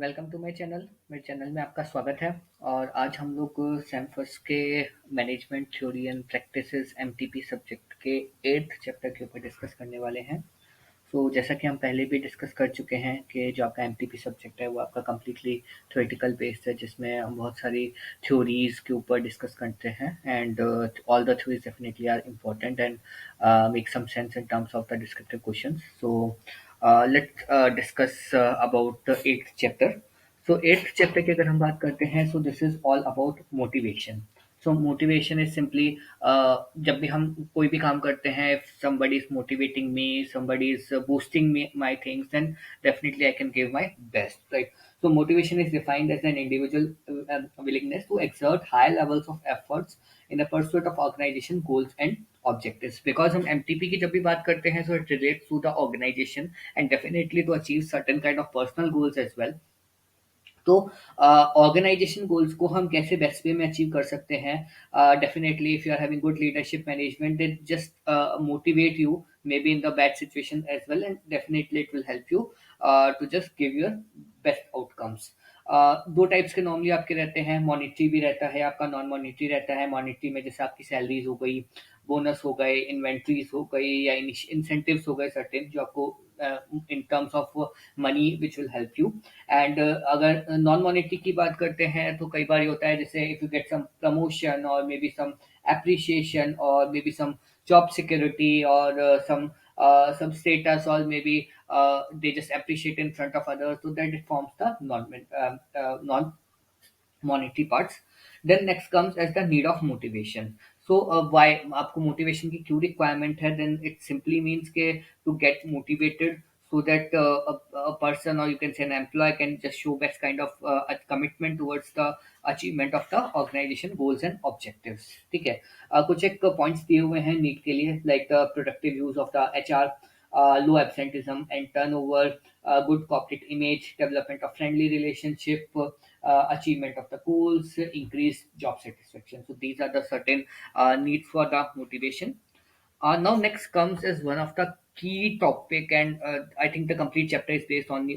Welcome to my channel. मेरे channel में आपका स्वागत है। और आज हम लोग सेम फर्स्ट के management theory and practices MTP subject के 8th चैप्टर के ऊपर डिस्कस करने वाले हैं। जैसा कि हम पहले भी डिस्कस कर चुके हैं कि जो आपका एमटीपी सब्जेक्ट है वो आपका कम्प्लीटली थ्योरेटिकल बेस्ड है, जिसमें हम बहुत सारी थ्योरीज के ऊपर डिस्कस करते हैं and all the theories definitely are important and make some sense in terms of the descriptive questions. Let's discuss about the 8th chapter. 8th chapter की अगर हम बात करते हैं, so this is all about motivation. Motivation is simply जब भी हम कोई भी काम करते हैं, if somebody is motivating me, somebody is boosting me my things, then definitely I can give my best, right? Motivation is defined as an individual willingness to exert high levels of efforts in the pursuit of organization goals and objectives. Because हम MTP की जब भी बात करते हैं, so it relates to the organization and definitely to achieve certain kind of personal goals as well. तो organisation goals को हम कैसे बेस्ट वे में अचीव कर सकते हैं? Definitely if you are having good leadership management, they just motivate you may be in the bad situation as well, and definitely it will help you to just give your best outcomes. दो types के normally आपके रहते हैं, monetary भी रहता है आपका, non monetary रहता है। मॉनिटरी में जैसे आपकी सैलरीज हो गई, बोनस हो गए, इन्वेंट्रीज हो गई, या इंसेंटिव्स हो गए सर्टेन, जो आपको इन terms of money which will help you. And अगर नॉन मॉनेटरी की बात करते हैं, तो कई बार ये होता है जैसे if you get some promotion और मे बी सम एप्रिसिएशन और मे बी सम जॉब सिक्योरिटी और some status, or maybe they just appreciate in front of others, so that it forms the non monetary parts. Then next comes as the need of motivation. Why आपको motivation की क्यों requirement है? Then it simply means के to get motivated, so that a person, or you can say an employee, can just show best kind of a commitment towards the achievement of the organization goals and objectives. ठीक है। कुछ एक points दिए हुए हैं need के लिए, like the productive use of the HR, low absenteeism and turnover, good corporate image, development of friendly relationship, achievement of the goals, increased job satisfaction. So these are the certain needs for the motivation. Now next comes as one of the key topic, and I think the complete chapter is based on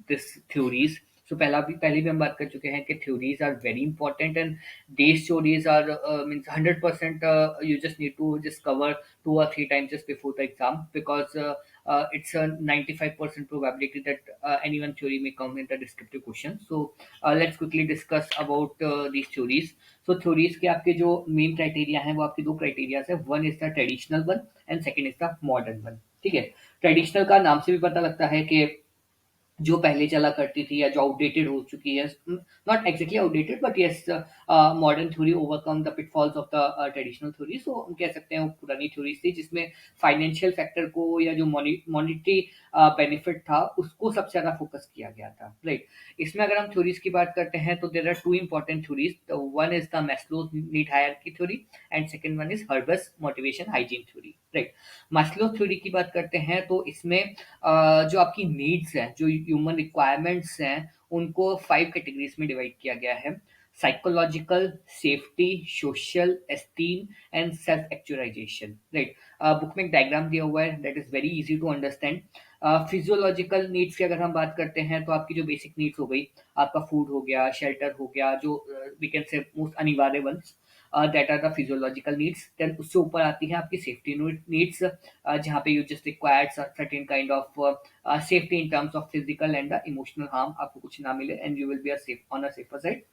this theories. पहले भी हम बात कर चुके हैं कि theories are very important, and these theories are means 100%, you just need to just cover 2 or 3 times just before the exam, because it's a 95% probability that any one theory may come in the descriptive question. Let's quickly discuss about these theories. Theories के आपके जो main criteria हैं, वो आपके दो criteria है, one is the traditional one and second is the modern one. ठीक है। ट्रेडिशनल का नाम से भी पता लगता है कि जो पहले चला करती थी या जो आउटडेटेड हो चुकी है, not exactly outdated, but yes modern theory overcome the pitfalls of the traditional theory. So हम कह सकते हैं वो पुरानी थ्योरीज थी, जिसमें फाइनेंशियल फैक्टर को या जो मॉनिटरी बेनिफिट था उसको सबसे ज्यादा फोकस किया गया था, राइट। इसमें अगर हम थ्योरीज की बात करते हैं, तो there are two important theories. One is the Maslow's need hierarchy theory and second one is Herzberg's motivation hygiene theory, right. Maslow theory की बात करते हैं, तो इसमें जो आपकी नीड्स हैं, जो ह्यूमन रिक्वायरमेंट्स हैं, उनको 5 कैटेगरीज में डिवाइड किया गया है: psychological, safety, social, esteem and self actualization, right. Book में एक डायग्राम दिया हुआ है, that is very easy to understand. Physiological needs की अगर हम बात करते हैं, तो आपकी जो बेसिक नीड्स हो गई, आपका फूड हो गया, शेल्टर हो गया, जो वी कैन से मोस्ट अनिवार्य ones, that are the physiological needs. Then उससे ऊपर आती है आपकी सेफ्टी नीड्स, जहाँ पे you just required certain kind of safety in terms of physical and the emotional harm, आपको कुछ ना मिले, and you will be on a safer side.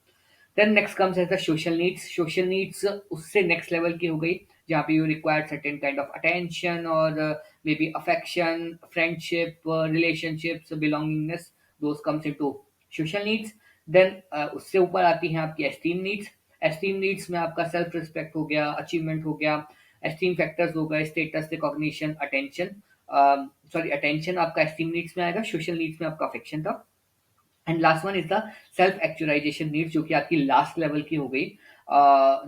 Then next comes as the social needs. Social needs उससे next level की हो गई, जहाँ पे you require certain kind of attention और may be affection, friendship, relationships, belongingness, those comes into social needs. Then उससे ऊपर आती हैं आपकी एस्टीम नीड्स। एस्टीम नीड्स में आपका सेल्फ रिस्पेक्ट हो गया, अचीवमेंट हो गया, एस्टीम फैक्टर्स हो गए, status, recognition, attention. Sorry, attention आपका एस्टीम नीड्स में आएगा, सोशल नीड्स में आपका अफेक्शन था। And last one is the self actualization needs, जो कि आपकी लास्ट लेवल की हो गई,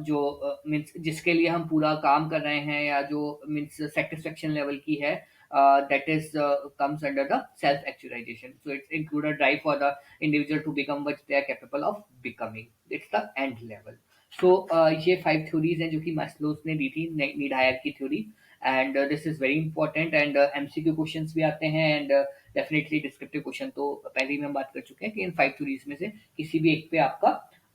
जो मीन्स जिसके लिए हम पूरा काम कर रहे हैं, या जो मीन्स सेटिस्फेक्शन लेवल की है, that is comes under the self actualization. So it's include a drive for the individual to become what they are capable of becoming, it's the end level. ये 5 थ्योरीज हैं जो कि Maslow's ने दी थी, need hierarchy theory, and this is very important, and MCQ questions भी आते हैं, and definitely descriptive question तो पहले ही हम बात कर चुके हैं कि इन 5 थ्योरीज में से किसी भी एक पे आपका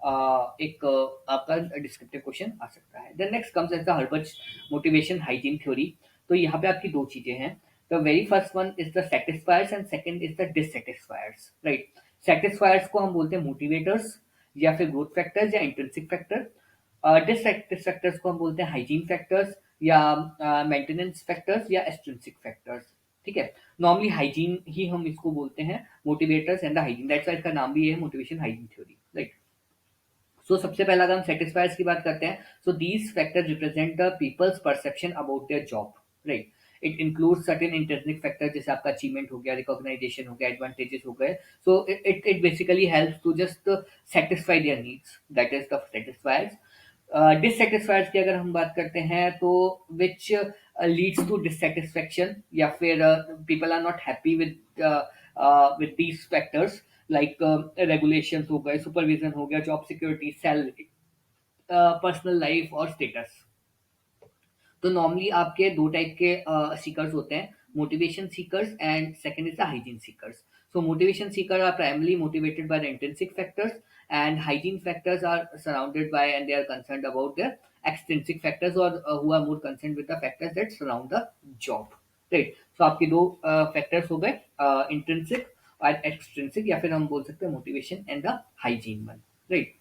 आपका डिस्क्रिप्टिव क्वेश्चन आ सकता है। Then next comes as the Herbert motivation hygiene theory. तो यहाँ पे आपकी दो चीजें हैं। The very first one is the satisfiers and second is the dissatisfiers, right. Satisfiers को हम बोलते हैं मोटिवेटर्स या फिर ग्रोथ फैक्टर्स या इंट्रिंसिक फैक्टर। डिससेटिस्फैक्टर्स को हम बोलते हैं हाइजीन फैक्टर्स या मेंटेनेंस फैक्टर्स या एक्सट्रिंसिक फैक्टर्स, ठीक है। नॉर्मली हाइजीन ही हम इसको बोलते हैं, motivators and the hygiene, that's why इसका नाम भी है मोटिवेशन हाइजीन थ्योरी, राइट। सो सबसे पहला अगर हम सेटिस्फायर्स की बात करते हैं, so these factor represent the peoples perception about their job, right. It include certain internal factor, जैसे आपका अचीवमेंट हो गया, रिकॉग्नाइजेशन हो गया, एडवांटेजेस हो गए। So it basically helps to just satisfy their needs, that is the satisfiers. Dissatisfiers की अगर हम बात करते हैं तो विच लीड्स टू डिससेटिस्फैक्शन या फिर people are not happy with these factors, like regulation हो गए, सुपरविजन हो गया, job security, salary, personal life और स्टेटस। तो नॉर्मली आपके दो टाइप के सीकर्स होते हैं, motivation seekers and second is the hygiene seekers. So motivation seeker are primarily motivated by the intrinsic factors and hygiene factors are surrounded by and they are concerned about their extrinsic factors or who are more concerned with the factors that surround the job, right। so आपके दो factors हो गए, intrinsic और extrinsic, या फिर हम बोल सकते हैं motivation and the hygiene one, right.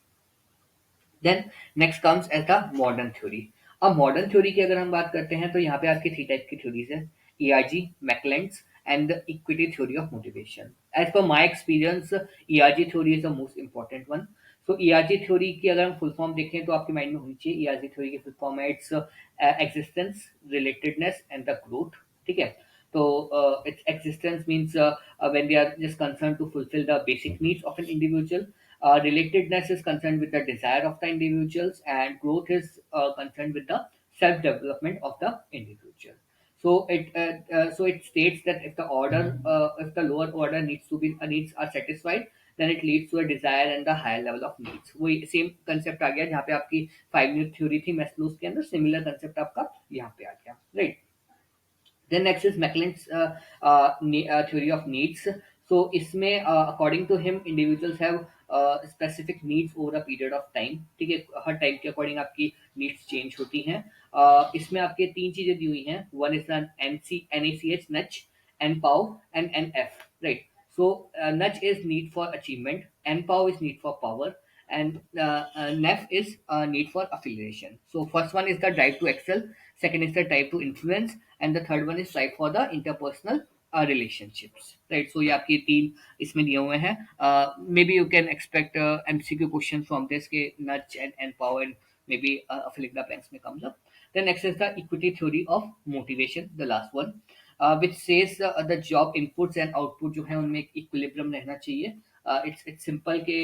Then next comes as the modern theory. अब मॉडर्न थ्योरी की अगर हम बात करते हैं तो यहाँ पे आपकी थ्री टाइप की थ्योरीज है, ERG, McClelland's and the equity theory of motivation. As per my experience ERG theory is the most important one. So ERG theory की अगर हम फुल फॉर्म देखें तो आपके माइंड में होनी चाहिए, ईआरजी थ्योरी की फुल फॉर्म है its existence, relatedness and the growth, ठीक है। तो its existence means when they are just concerned to fulfill the basic needs of an individual. Relatedness is concerned with the desire of the individuals, and growth is concerned with the self development of the individual. So it states that if the lower order needs are satisfied, then it leads to a desire and the higher level of needs. वही same concept आ गया जहाँ पे आपकी 5 minute theory थी Maslow's के अंदर, similar concept आपका यहाँ पे आ गया, right. Then next is Macklin's theory of needs. So इसमें according to him individuals have specific needs over a period of time, ठीक है। हर टाइम के अकॉर्डिंग आपकी नीड्स चेंज होती हैं। इसमें आपके तीन चीजें दी हुई हैं, one is NACH, Nach, NPOW and NF, right. So Nach is need for achievement, NPOW is need for power, and NEF is need for affiliation. So first one is the drive to excel, second is the drive to influence, and the third one is drive for the interpersonal relationships, right। So ये आपके तीन इसमें दिए हुए हैं। Maybe you can expect MCQ question from this के नच and power and maybe fill in the blanks में comes up। Then next is the equity theory of motivation, the last one, which says the job inputs and output जो है उनमें एक equilibrium रहना चाहिए। It's simple कि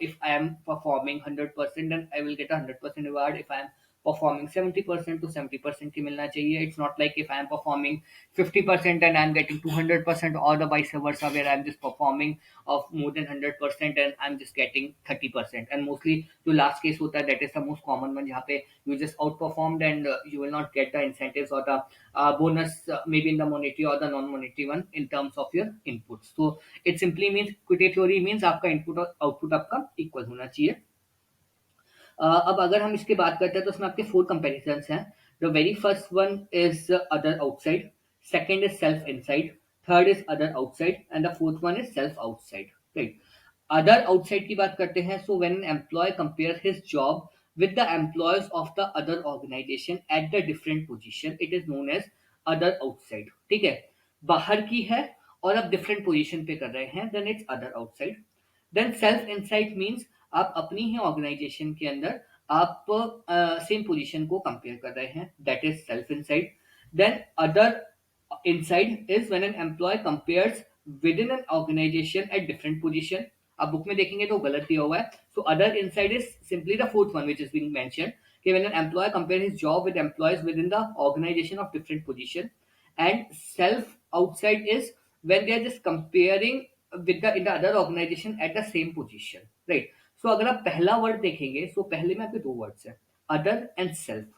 if I am performing 100% then I will get a 100% reward, if I am performing 70% to 70% की मिलना चाहिए। It's not like if I am performing 50% and I am getting 200% or the vice versa where I am just performing of more than 100% and I'm just getting 30%, and mostly जो last case होता है that is the most common one जहाँ पे you just outperformed and you will not get the incentives or the bonus maybe in the monetary or the non-monetary one in terms of your inputs। So it simply means equity theory means आपका input और output आपका equal होना चाहिए। अब अगर हम इसकी बात करते हैं तो इसमें आपके 4 कंपैरिजंस हैं। The very first one is other outside, second is self inside, third is other outside and the fourth one is self outside, right. Other outside की बात करते हैं, so when an employ compare his job with the employees of the other organization at the different position, it is known as other outside, ठीक है। बाहर की है और आप डिफरेंट पोजीशन पे कर रहे हैं, then it's other outside. Then self insight means आप अपनी ही ऑर्गेनाइजेशन के अंदर आप सेम पोजीशन को कंपेयर कर रहे हैं, that is self insight. Then other inside is when an employee compares within an organization at different position. आप बुक में देखेंगे तो गलत दिया हुआ है। So other inside is simply the fourth one which is being mentioned कि when an employ compare his job with employees within the organization of different position. And self outside is when they are just comparing with the in the other organization at the same position, right। so अगर आप पहला word देखेंगे, so पहले में आपके दो words हैं, other and self।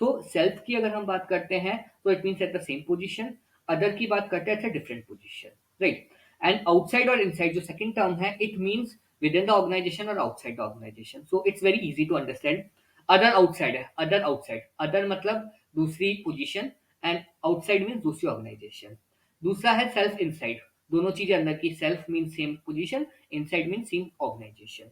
so self की अगर हम बात करते हैं तो it means at the same position, other की बात करते हैं at a different position। Right. And outside और इनसाइड जो सेकंड टर्म है, it means within the organization और outside the organization, so it's very easy to understand. Other outside है, other outside, other मतलब दूसरी पोजीशन, एंड आउटसाइड मींस दूसरी organization. दूसरा है सेल्फ इनसाइड, दोनों चीजें अंदर की, self means same position, inside means same organization.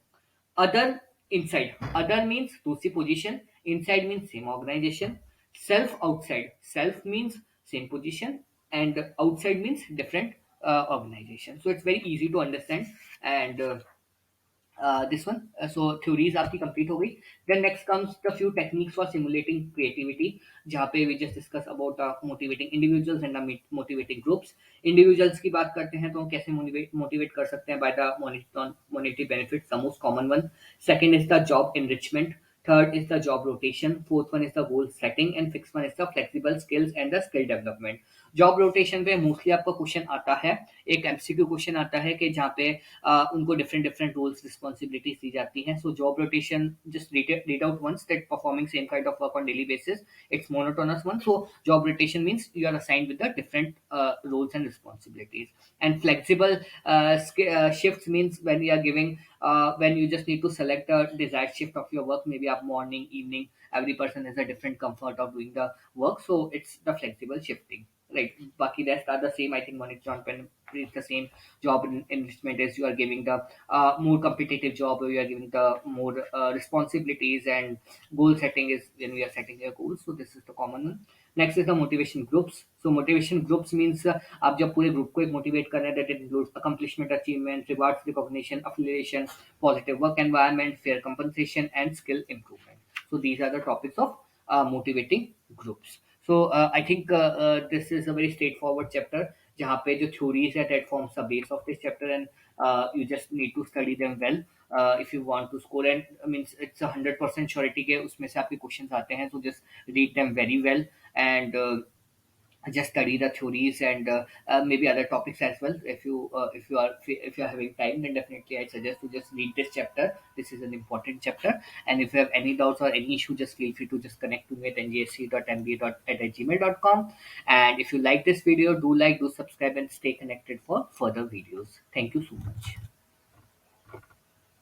Other inside, other means दूसरी position, inside means same organization. Self outside, self means same position and outside means different organization, so it's very easy to understand. And this one, so theories आपकी complete हो गई। then next comes the few techniques for simulating creativity, जहाँ पे we just discuss about motivating individuals and motivating groups। individuals की बात करते हैं तो हम कैसे motivate कर सकते हैं, by the monetary benefits, the most common one। second is the job enrichment, third is the job rotation, fourth one is the goal setting, and fifth one is the flexible skills and the skill development। Job rotation पे mostly आपका question आता है, एक MCQ question आता है कि जहाँ पे उनको डिफरेंट डिफरेंट रोल्स रिस्पॉन्सिबिलिटीज दी जाती हैं। So job rotation, just read out ones that performing same kind of work on daily basis, it's monotonous one. So job rotation means you are assigned with the different roles and responsibilities। and flexible shifts means when you are giving, when you just need to select a desired shift of your work, maybe up morning, evening, every person has a different comfort of doing the work, so it's the flexible shifting, right? Baki rest are the same, I think monetary on pen is the same। job enrichment is you are giving the more competitive job, or you are giving the more responsibilities, and goal setting is when we are setting your goals, so this is the common one। Next is the motivation groups. So motivation groups means आप जब पूरे group को एक motivate कर रहे हैं, that includes accomplishment, achievement, rewards, recognition, affiliation, positive work environment, fair compensation and skill improvement. So these are the topics of motivating groups. So I think this is a very straightforward chapter, जहाँ पे जो theories है that forms the base of this chapter, and you just need to study them well if you want to score, and means it's a 100% surety के उसमें से आपके questions आते हैं, so just read them very well, and just study the theories, and maybe other topics as well. If you are having time, then definitely I suggest to just read this chapter. This is an important chapter, and if you have any doubts or any issue, just feel free to just connect to me at ngsc.mba.at@gmail.com. And if you like this video, do like, do subscribe, and stay connected for further videos. Thank you so much.